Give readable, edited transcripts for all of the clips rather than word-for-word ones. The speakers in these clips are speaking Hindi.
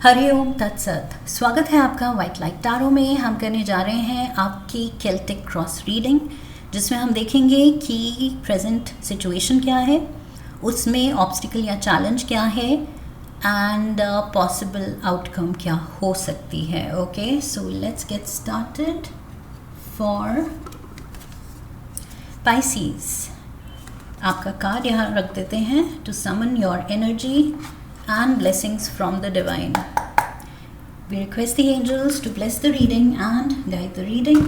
हरिओम तत्सत। स्वागत है आपका वाइट लाइट टारो में। हम करने जा रहे हैं आपकी केल्टिक क्रॉस रीडिंग, जिसमें हम देखेंगे कि प्रेजेंट सिचुएशन क्या है, उसमें ऑब्स्टिकल या चैलेंज क्या है एंड पॉसिबल आउटकम क्या हो सकती है। Okay, so let's get started for Pisces. आपका कार्ड यहाँ रख देते हैं to summon your energy and blessings from the divine. We request the angels to bless the reading and guide the reading,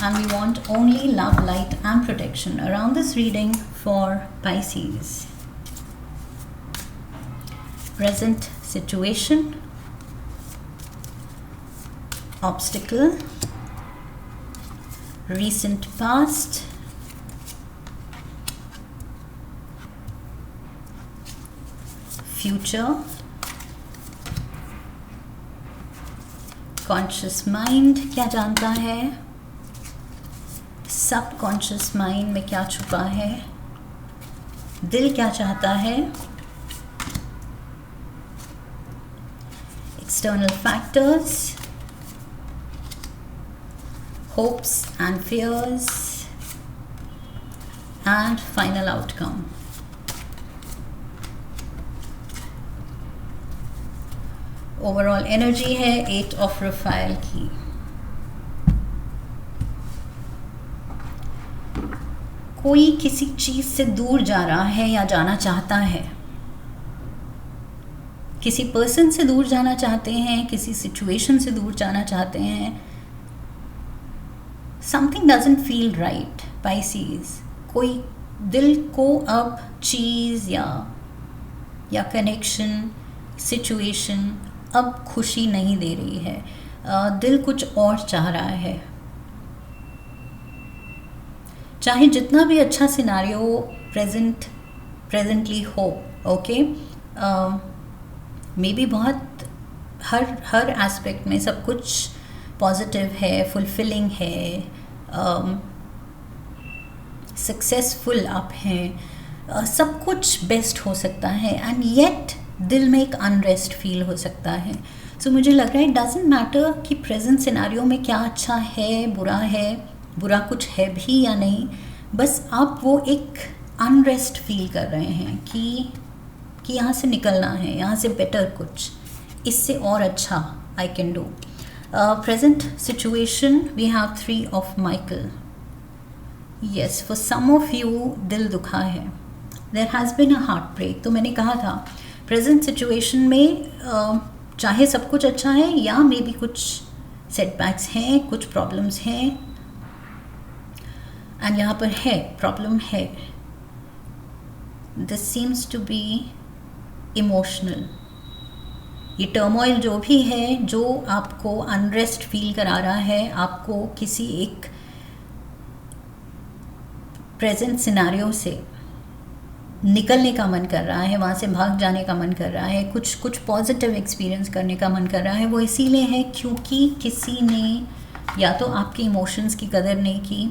and we want only love, light and protection around this reading for Pisces. Present situation, obstacle, recent past, future, conscious mind क्या जानता है, सब कॉन्शियस माइंड में क्या छुपा है, दिल क्या चाहता है, external factors, hopes and fears and final outcome. Overall energy है 8 ऑफ रफाइल की। कोई किसी चीज से दूर जा रहा है या जाना चाहता है, किसी पर्सन से दूर जाना चाहते हैं, किसी सिचुएशन से दूर जाना चाहते हैं। Something doesn't feel right Pisces. कोई दिल को अब चीज या कनेक्शन, सिचुएशन अब खुशी नहीं दे रही है। दिल कुछ और चाह रहा है। चाहे जितना भी अच्छा सिनारियो प्रेजेंटली हो, ओके, मे बी बहुत हर एस्पेक्ट में सब कुछ पॉजिटिव है, फुलफिलिंग है, सक्सेसफुल आप हैं, सब कुछ बेस्ट हो सकता है, एंड येट दिल में एक अनरेस्ट फील हो सकता है। सो मुझे लग रहा है इट डजेंट मैटर कि प्रेजेंट सिनारियो में क्या अच्छा है, बुरा कुछ है भी या नहीं, बस आप वो एक अनरेस्ट फील कर रहे हैं कि यहाँ से निकलना है, यहाँ से बेटर कुछ, इससे और अच्छा I can do. Present situation we have 3 of Michael. Yes, for some of you दिल दुखा है, there has been a heart break. तो मैंने कहा था प्रेजेंट सिचुएशन में चाहे सब कुछ अच्छा है या मे बी कुछ सेटबैक्स हैं, कुछ प्रॉब्लम्स हैं, एंड यहाँ पर है प्रॉब्लम है। This seems to be emotional. ये टर्मोइल जो भी है, जो आपको अनरेस्ट फील करा रहा है, आपको किसी एक प्रेजेंट सिनारियो से निकलने का मन कर रहा है, वहाँ से भाग जाने का मन कर रहा है, कुछ पॉजिटिव एक्सपीरियंस करने का मन कर रहा है। वो इसीलिए है क्योंकि किसी ने या तो आपके इमोशंस की कदर नहीं की,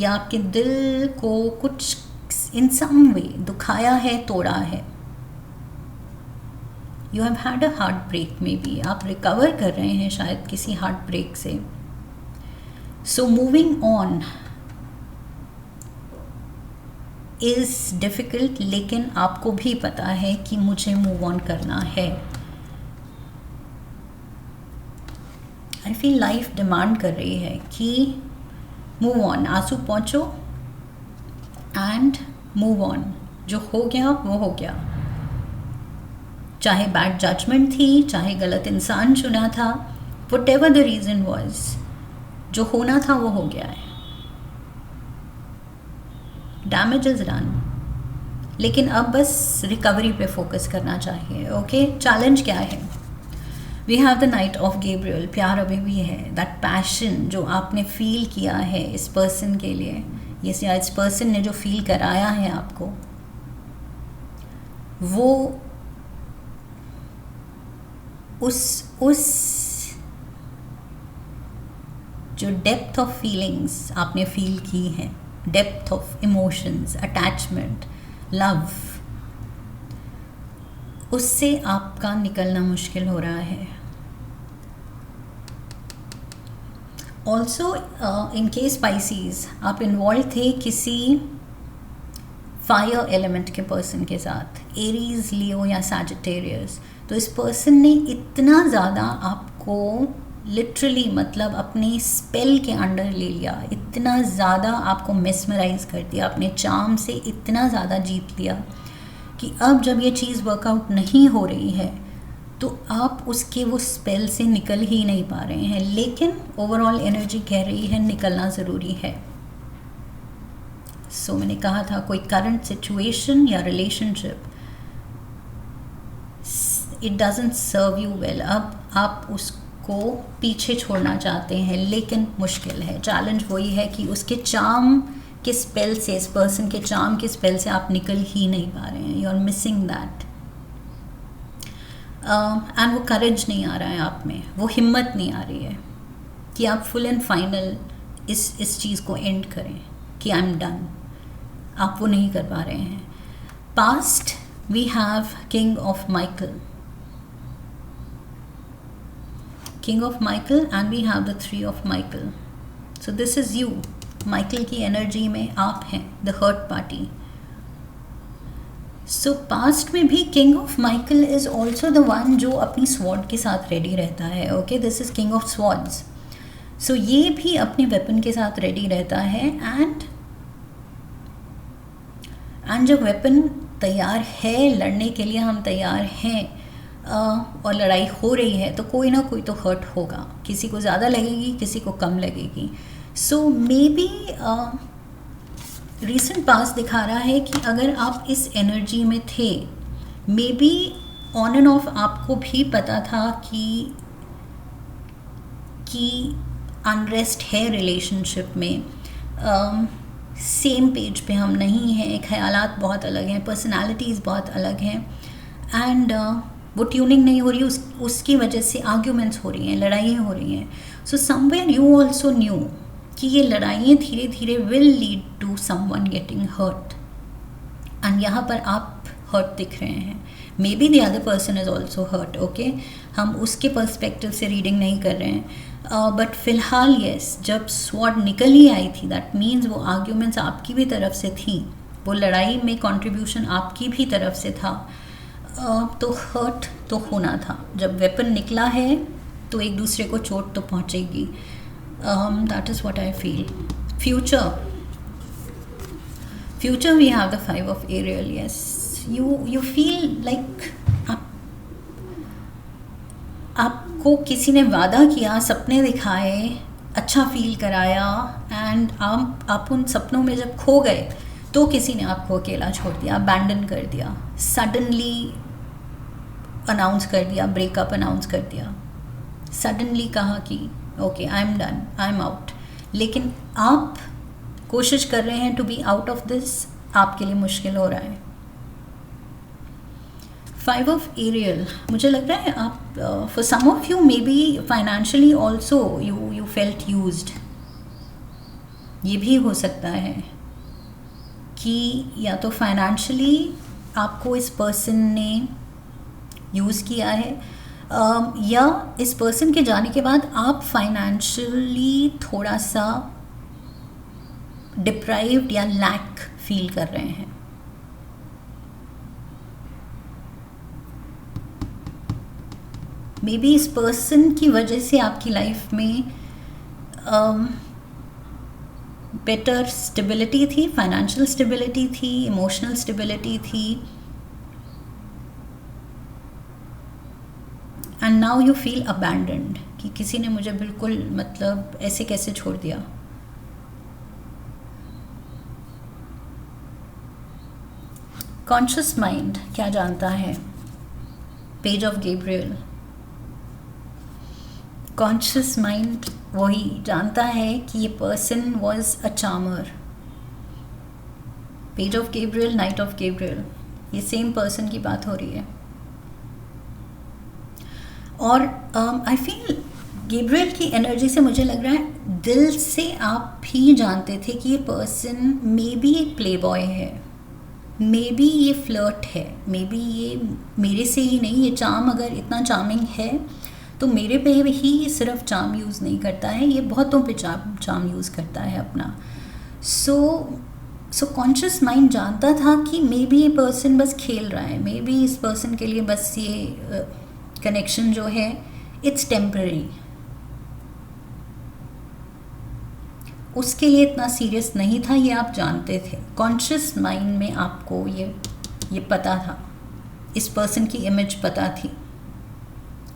या आपके दिल को कुछ इन सम वे दुखाया है, तोड़ा है। You have had a heart break, may be आप रिकवर कर रहे हैं शायद किसी हार्ट ब्रेक से। So moving on is difficult, लेकिन आपको भी पता है कि मुझे मूव ऑन करना है। आई फील लाइफ डिमांड कर रही है कि मूव ऑन, आंसू पहुँचो एंड मूव ऑन। जो हो गया वो हो गया, चाहे बैड जजमेंट थी, चाहे गलत इंसान चुना था, व्हाटएवर द रीज़न वाज, जो होना था वो हो गया है। डैमेज इज डन, लेकिन अब बस रिकवरी पे फोकस करना चाहिए। ओके, चैलेंज क्या है? We have the knight of Gabriel. प्यार अभी भी है, दैट पैशन जो आपने फील किया है इस पर्सन के लिए, या इस पर्सन ने जो फील कराया है आपको, वो उस जो डेप्थ ऑफ फीलिंग्स आपने फील की हैं, depth of emotions, attachment, love, उससे आपका निकलना मुश्किल हो रहा है। ऑल्सो इन केस स्पाइसीज, आप इन्वॉल्व थे किसी फायर एलिमेंट के पर्सन के साथ, एरीज, लियो या सैजिटेरियस, तो इस पर्सन ने इतना ज़्यादा आपको लिटरली मतलब अपने स्पेल के अंडर ले लिया, इतना ज़्यादा आपको मेस्मराइज कर दिया, अपने चार्म से इतना ज़्यादा जीत लिया कि अब जब ये चीज़ वर्कआउट नहीं हो रही है तो आप उसके वो स्पेल से निकल ही नहीं पा रहे हैं, लेकिन ओवरऑल एनर्जी कह रही है निकलना ज़रूरी है। सो मैंने कहा था कोई करंट सिचुएशन या relationship, it doesn't serve you well, अब आप उसको पीछे छोड़ना चाहते हैं लेकिन मुश्किल है। चैलेंज वही है कि उसके चार्म के स्पेल से, इस पर्सन के चार्म के स्पेल से आप निकल ही नहीं पा रहे हैं, you are missing that. And वो करेज नहीं आ रहा है आप में, वो हिम्मत नहीं आ रही है कि आप फुल एंड फाइनल इस चीज़ को एंड करें कि आई एम डन, आप वो नहीं कर पा रहे हैं। Past we have king of Michael, king of Michael and we have the 3 of Michael. So this is you, Michael की एनर्जी में आप हैं, the heart party. So past में भी king of Michael is also the one जो अपनी स्वॉर्ड के साथ रेडी रहता है। Okay, this is king of swords. So ये भी अपने वेपन के साथ रेडी रहता है एंड जब वेपन तैयार है, लड़ने के लिए हम तैयार हैं और लड़ाई हो रही है तो कोई ना कोई तो हर्ट होगा, किसी को ज़्यादा लगेगी, किसी को कम लगेगी। सो मे बी रीसेंट पास्ट दिखा रहा है कि अगर आप इस एनर्जी में थे, may be on end of आपको भी पता था कि अनरेस्ट है रिलेशनशिप में, सेम पेज पे हम नहीं हैं, ख्यालात बहुत अलग हैं, पर्सनालिटीज़ बहुत अलग हैं एंड वो ट्यूनिंग नहीं हो रही, उसकी वजह से आर्ग्यूमेंट्स हो रही हैं, लड़ाइयाँ हो रही हैं। So somewhere you also knew कि ये लड़ाइयाँ धीरे धीरे will lead to someone getting hurt and यहाँ पर आप हर्ट दिख रहे हैं। May be the other person is also hurt. Okay, हम उसके पर्सपेक्टिव से रीडिंग नहीं कर रहे हैं, बट फिलहाल येस, जब स्वॉर्ड निकल ही आई थी दैट मीन्स वो आर्ग्यूमेंट्स आपकी भी तरफ से थी, वो लड़ाई में कंट्रीब्यूशन आपकी भी तरफ से था, तो हर्ट तो होना था। जब वेपन निकला है तो एक दूसरे को चोट तो पहुँचेगी। That is what I feel. Future we have the 5 of Ariel. Yes, you feel like आपको किसी ने वादा किया, सपने दिखाए, अच्छा फील कराया एंड आप उन सपनों में जब खो गए तो किसी ने आपको अकेला छोड़ दिया, अबैंडन कर दिया, सडनली अनाउंस कर दिया, ब्रेकअप अनाउंस कर दिया, सडनली कहा कि okay I am done, I am out. लेकिन आप कोशिश कर रहे हैं to be out of this, आपके लिए मुश्किल हो रहा है। 5 ऑफ एरियल, मुझे लग रहा है आप for some of you may be financially also you felt used. ये भी हो सकता है कि या तो फाइनेंशियली आपको इस पर्सन ने यूज़ किया है या इस पर्सन के जाने के बाद आप फाइनेंशियली थोड़ा सा डिप्राइव्ड या लैक फील कर रहे हैं। मे बी इस पर्सन की वजह से आपकी लाइफ में बेटर स्टेबिलिटी थी, फाइनेंशियल स्टेबिलिटी थी, इमोशनल स्टेबिलिटी थी and now you feel abandoned कि किसी ने मुझे बिल्कुल मतलब ऐसे कैसे छोड़ दिया। कॉन्शियस माइंड क्या जानता है? Page of Gabriel. Conscious mind वही जानता है कि ये person was a charmer. Page of Gabriel, night of Gabriel, ये सेम पर्सन की बात हो रही है। और आई फील गैब्रियल की एनर्जी से मुझे लग रहा है दिल से आप भी जानते थे कि ये पर्सन मे बी एक प्ले बॉय है, मे बी ये फ्लर्ट है, मे बी ये मेरे से ही नहीं, ये चार्म अगर इतना चार्मिंग है तो मेरे पे ही सिर्फ चार्म यूज़ नहीं करता है, ये बहुतों पे चार्म यूज़ करता है अपना। सो कॉन्शियस माइंड जानता था कि मे बी ये पर्सन बस खेल रहा है, मे बी इस पर्सन के लिए बस ये कनेक्शन जो है इट्स टेम्पररी, उसके लिए इतना सीरियस नहीं था, ये आप जानते थे। कॉन्शियस माइंड में आपको ये पता था, इस पर्सन की इमेज पता थी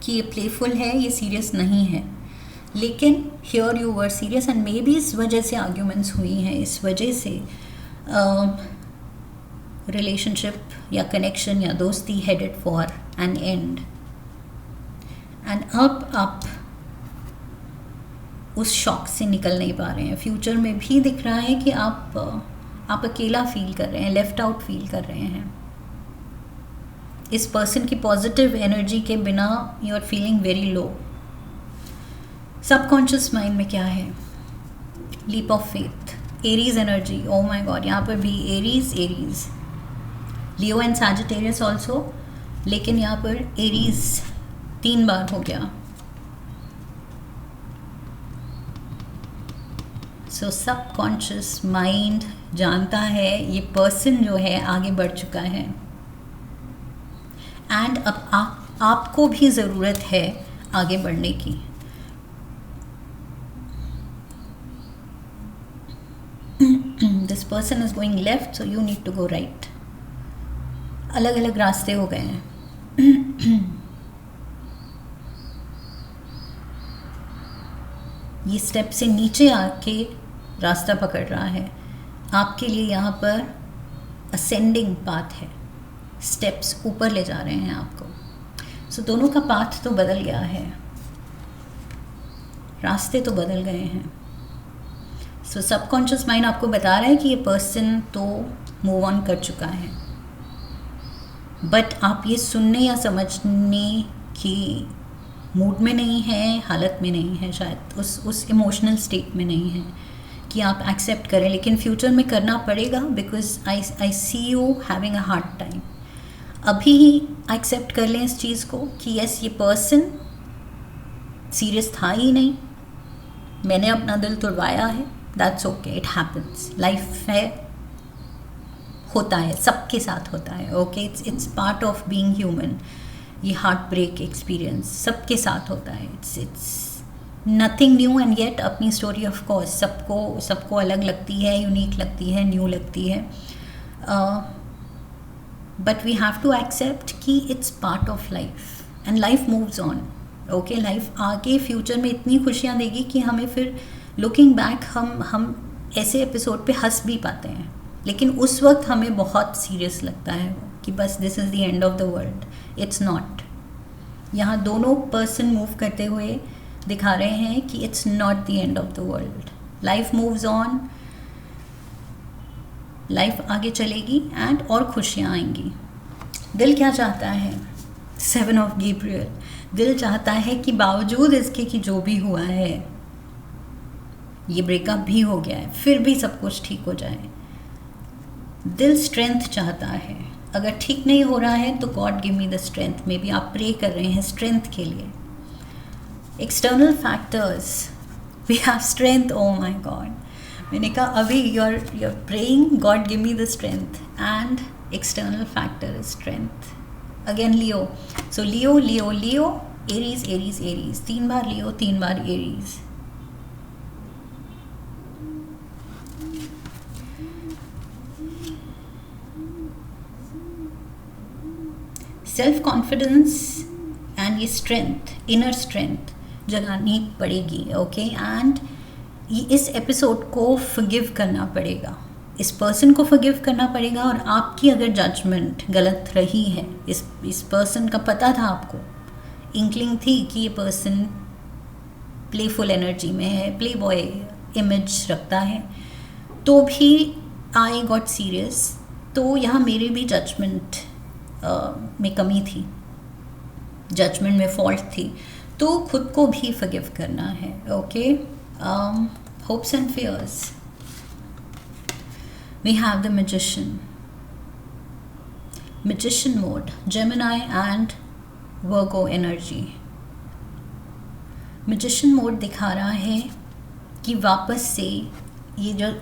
कि ये प्लेफुल है, ये सीरियस नहीं है, लेकिन here you were serious and may be इस वजह से आर्ग्यूमेंट्स हुई हैं, इस वजह से रिलेशनशिप या कनेक्शन या दोस्ती headed for an end. And अब आप उस शॉक से निकल नहीं पा रहे हैं। फ्यूचर में भी दिख रहा है कि आप अकेला फील कर रहे हैं, लेफ्ट आउट फील कर रहे हैं। इस पर्सन की पॉजिटिव एनर्जी के बिना you are feeling very low. Subconscious mind में क्या है? Leap of faith, Aries energy. Oh my god, यहाँ पर भी Aries, Leo and Sagittarius also, लेकिन यहाँ पर एरीज 3 बार हो गया। सो सबकॉन्शियस माइंड जानता है ये पर्सन जो है आगे बढ़ चुका है, एंड अब आपको भी ज़रूरत है आगे बढ़ने की। This person is going left, so you need to go right. अलग अलग रास्ते हो गए हैं। ये स्टेप से नीचे आके रास्ता पकड़ रहा है आपके लिए, यहाँ पर असेंडिंग पाथ है, स्टेप्स ऊपर ले जा रहे हैं आपको। सो दोनों का पाथ तो बदल गया है, रास्ते तो बदल गए हैं। सो सबकॉन्शियस माइंड आपको बता रहा है कि ये पर्सन तो मूव ऑन कर चुका है, बट आप ये सुनने या समझने की मूड में नहीं है, हालत में नहीं है, शायद उस इमोशनल स्टेट में नहीं है कि आप एक्सेप्ट करें। लेकिन फ्यूचर में करना पड़ेगा, because I see you having a hard time. अभी ही एक्सेप्ट कर लें इस चीज़ को कि यस, ये पर्सन सीरियस था ही नहीं, मैंने अपना दिल तोड़वाया है, that's okay, it happens, life है, होता है, सबके साथ होता है, okay, it's part of being human. ये हार्ट ब्रेक एक्सपीरियंस सबके साथ होता है, it's nothing new, and yet अपनी स्टोरी ऑफ कोर्स सबको अलग लगती है, यूनिक लगती है, न्यू लगती है, but we have to accept कि it's part of life and life moves on. Okay, life आगे फ्यूचर में इतनी खुशियाँ देगी कि हमें फिर लुकिंग बैक हम ऐसे एपिसोड पे हंस भी पाते हैं, लेकिन उस वक्त हमें बहुत सीरियस लगता है कि बस this is the end of the world. It's not. यहाँ दोनों पर्सन मूव करते हुए दिखा रहे हैं कि it's not the end of the world. Life moves on, life आगे चलेगी एंड और खुशियाँ आएंगी। दिल क्या चाहता है? 7 ऑफ गैब्रियल। दिल चाहता है कि बावजूद इसके कि जो भी हुआ है, ये ब्रेकअप भी हो गया है, फिर भी सब कुछ ठीक हो जाए। दिल स्ट्रेंथ चाहता है, अगर ठीक नहीं हो रहा है तो god give me the strength. May be आप प्रे कर रहे हैं स्ट्रेंथ के लिए। External factors, we have strength, oh my god. मैंने कहा अभी you are praying god give me the strength, and external factor is strength. Again Leo, so Leo Leo Leo, Aries Aries Aries, 3 बार लियो, 3 बार एरीज। सेल्फ कॉन्फिडेंस एंड ये स्ट्रेंथ, इनर स्ट्रेंथ जगानी पड़ेगी, ओके। एंड इस एपिसोड को फॉरगिव करना पड़ेगा, इस पर्सन को फॉरगिव करना पड़ेगा। और आपकी अगर जजमेंट गलत रही है, इस पर्सन का पता था आपको, इंक्लिंग थी कि ये पर्सन प्लेफुल एनर्जी में है, प्ले बॉय इमेज रखता है, तो भी आई गॉट सीरियस। तो यहाँ मेरे भी जजमेंट में कमी थी, जजमेंट में फॉल्ट थी, तो खुद को भी फॉरगिव करना है, okay. Hopes and fears, we have the magician. Magician mode, Gemini and Virgo energy. Magician mode दिखा रहा है कि वापस से ये जो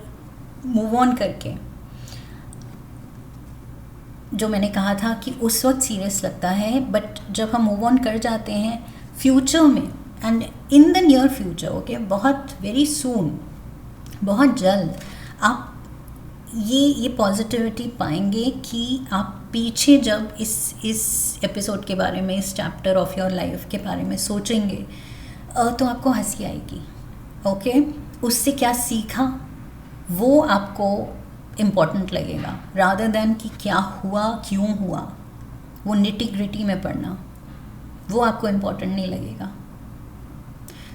मूव ऑन करके, जो मैंने कहा था कि उस वक्त सीरियस लगता है, बट जब हम मूव ऑन कर जाते हैं फ्यूचर में, and in the near future, okay, बहुत वेरी सून, बहुत जल्द आप ये पॉजिटिविटी पाएंगे कि आप पीछे जब इस एपिसोड के बारे में, इस चैप्टर ऑफ योर लाइफ के बारे में सोचेंगे तो आपको हंसी आएगी, ओके। उससे क्या सीखा वो आपको इम्पॉर्टेंट लगेगा, रादर देन कि क्या हुआ, क्यों हुआ, वो निटी ग्रिटी में पढ़ना वो आपको इम्पॉर्टेंट नहीं लगेगा।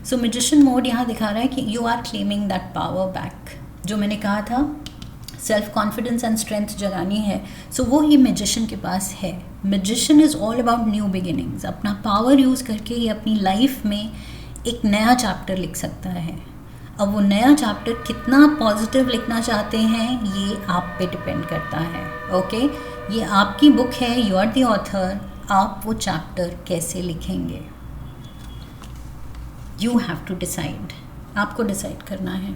सो मैजिशियन मोड यहाँ दिखा रहा है कि you are claiming that power back. जो मैंने कहा था सेल्फ कॉन्फिडेंस एंड स्ट्रेंथ जगानी है, सो वो ये मैजिशियन के पास है। Magician is all about new beginnings. अपना पावर यूज़ करके ये अपनी लाइफ में एक नया चैप्टर लिख सकता है। अब वो नया चैप्टर कितना पॉजिटिव लिखना चाहते हैं ये आप पे डिपेंड करता है, ओके। ये आपकी बुक है, यू आर द ऑथर, आप वो चैप्टर कैसे लिखेंगे, यू हैव टू डिसाइड, आपको डिसाइड करना है।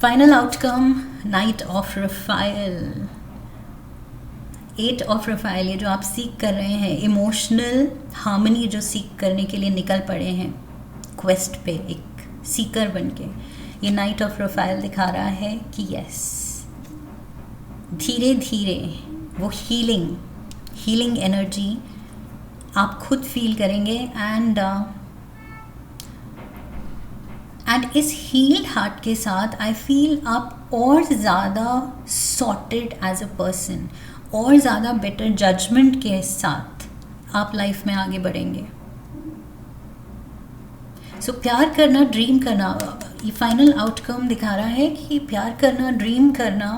Final outcome, night of Rafale, 8 of Rafale, ये जो आप सीख कर रहे हैं, इमोशनल हार्मनी जो सीख करने के लिए निकल पड़े हैं क्वेस्ट पे, एक सीकर बन के, ये नाइट ऑफ रफाइल दिखा रहा है कि यस, धीरे धीरे वो हीलिंग एनर्जी आप खुद फील करेंगे, एंड इस हील्ड हार्ट के साथ आई फील आप और ज़्यादा सॉर्टेड एज अ पर्सन, और ज़्यादा बेटर जजमेंट के साथ आप लाइफ में आगे बढ़ेंगे। सो प्यार करना, ड्रीम करना, ये फाइनल आउटकम दिखा रहा है कि प्यार करना, ड्रीम करना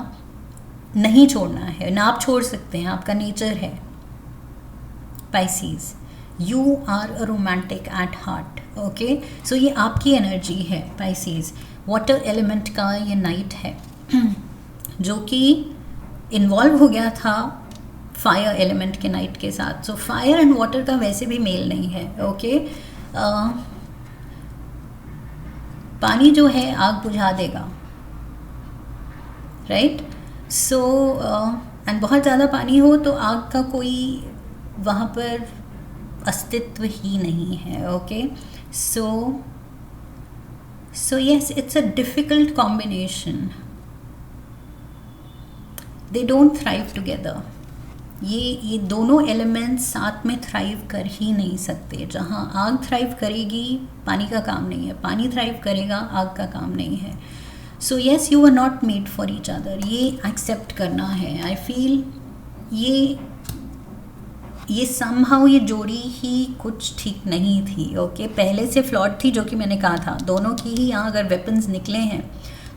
नहीं छोड़ना है ना, आप छोड़ सकते हैं, आपका नेचर है। Pisces, you are a romantic at heart, okay. So ये आपकी एनर्जी है पाइसीज। वाटर एलिमेंट का ये नाइट है जो कि इन्वॉल्व हो गया था फायर एलिमेंट के नाइट के साथ। सो फायर एंड वाटर का वैसे भी मेल नहीं है, ओके। पानी जो है आग बुझा देगा, राइट। सो एंड बहुत ज़्यादा पानी हो तो आग का कोई वहाँ पर अस्तित्व ही नहीं है, okay. So yes, it's a difficult combination, they don't thrive together. ये दोनों एलिमेंट्स साथ में थ्राइव कर ही नहीं सकते। जहाँ आग थ्राइव करेगी पानी का काम नहीं है, पानी थ्राइव करेगा आग का काम नहीं है। So yes, you are not made for each other, ये एक्सेप्ट करना है। आई फील ये समहाउ ये जोड़ी ही कुछ ठीक नहीं थी, ओके। पहले से फ्लॉट थी, जो कि मैंने कहा था दोनों की ही यहाँ अगर वेपन्स निकले हैं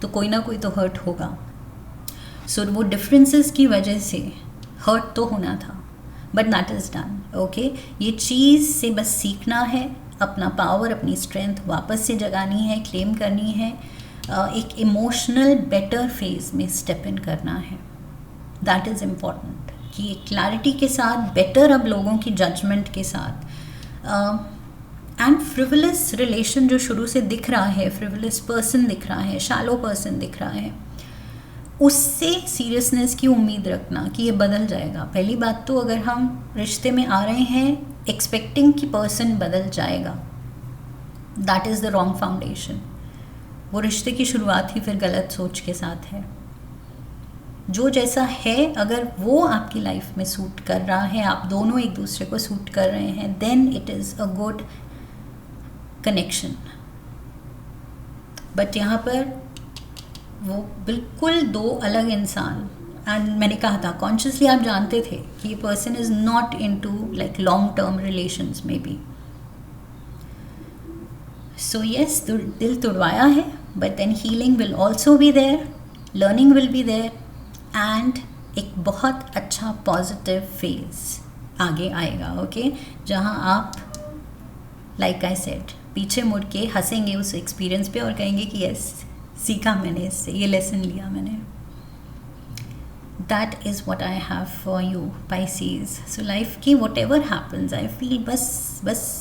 तो कोई ना कोई तो हर्ट होगा। सो वो डिफरेंसेस की वजह से हर्ट तो होना था, but that is done, okay. ये चीज़ से बस सीखना है, अपना पावर, अपनी स्ट्रेंथ वापस से जगानी है, क्लेम करनी है, एक इमोशनल बेटर फेज में स्टेप इन करना है। दैट इज़ इम्पॉर्टेंट कि एक क्लैरिटी के साथ, बेटर अब लोगों की जजमेंट के साथ, एंड फ्रिवलस रिलेशन जो शुरू से दिख रहा है, फ्रिवलस पर्सन दिख रहा है, शैलो पर्सन दिख रहा है, उससे सीरियसनेस की उम्मीद रखना कि ये बदल जाएगा। पहली बात तो अगर हम रिश्ते में आ रहे हैं एक्सपेक्टिंग कि पर्सन बदल जाएगा, that is the wrong foundation. वो रिश्ते की शुरुआत ही फिर गलत सोच के साथ है। जो जैसा है, अगर वो आपकी लाइफ में सूट कर रहा है, आप दोनों एक दूसरे को सूट कर रहे हैं, then it is a good connection. But यहाँ पर वो बिल्कुल दो अलग इंसान, एंड मैंने कहा था कॉन्शियसली आप जानते थे कि ये person is not into like long term relations में भी। सो यस, दिल तोड़वाया है, but then healing will also be there, learning will be there, and एक बहुत अच्छा पॉजिटिव फेज आगे आएगा, ओके। जहाँ आप लाइक आई सेड पीछे मुड़ के हंसेंगे उस एक्सपीरियंस पे और कहेंगे कि यस, सीखा मैंने इससे, ये लेसन लिया मैंने। That is what I have for you Pisces. So life की whatever happens, I feel बस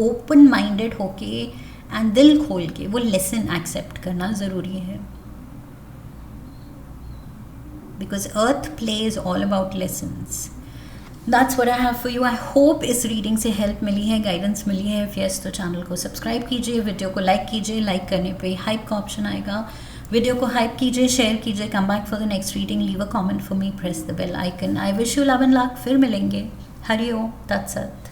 ओपन माइंडेड होके एंड दिल खोल के वो लेसन एक्सेप्ट करना ज़रूरी है. Because earth play is all about lessons. That's what I have for you. I hope इस रीडिंग से हेल्प मिली है, गाइडेंस मिली है. इफ़ यस तो चैनल को सब्सक्राइब कीजिए, वीडियो को लाइक कीजिए. लाइक करने पे हाइप का ऑप्शन आएगा. वीडियो को हाइप कीजिए, शेयर कीजिए. Come back for the next reading, leave a comment for me, press the bell icon. I wish you love and luck. फिर मिलेंगे. हरि ओम तत्सत.